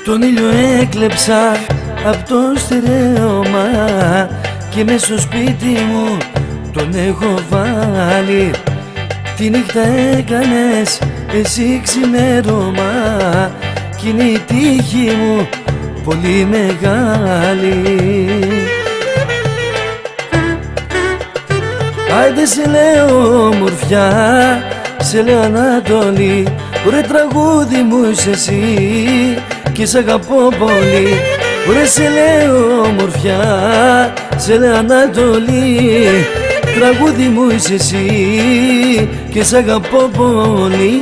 Τον ήλιο έκλεψα απ' το στερέωμα και μες στο σπίτι μου τον έχω βάλει. Τη νύχτα έκανες εσύ ξημέρωμα κι είναι η τύχη μου πολύ μεγάλη. Άιντε σε λέω ομορφιά, σε λέω Ανατολή, ρε τραγούδι μου είσαι εσύ και σ' αγαπώ πολύ. Ρε σε λέω ομορφιά, σε λέω Ανατολή, τραγούδι μου είσαι εσύ και σ' αγαπώ πολύ.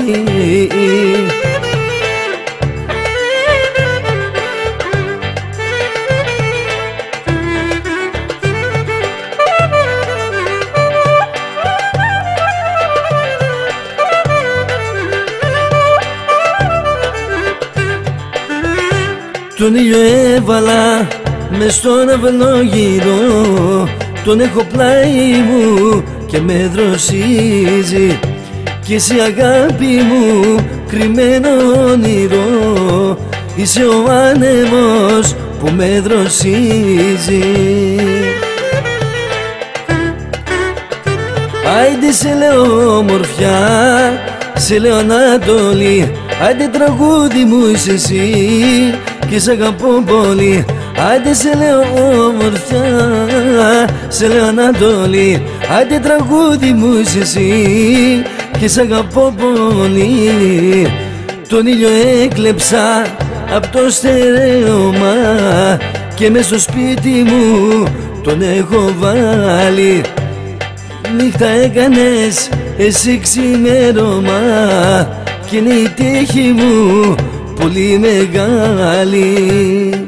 Τον ήλιο έβαλα μες στον αυλόγυρο, τον έχω πλάι μου και με δροσίζει κι εσύ αγάπη μου κρυμμένο όνειρο, είσαι ο άνεμος που με δροσίζει. Άιντε σε λέω ομορφιά, σε λέω Ανατολή, άιντε τραγούδι μου είσαι εσύ και σ' αγαπώ πολύ. Άιντε σε λέω ομορφιά, σε λέω Ανατολή, άιντε τραγούδι μου είσαι εσύ και σ' αγαπώ πολύ. Τον ήλιο έκλεψα απ' το στερέωμα και μες στο σπίτι μου τον έχω βάλει. Νύχτα έκανες εσύ ξημέρωμα κι είναι η τύχη μου πολύ μεγάλη.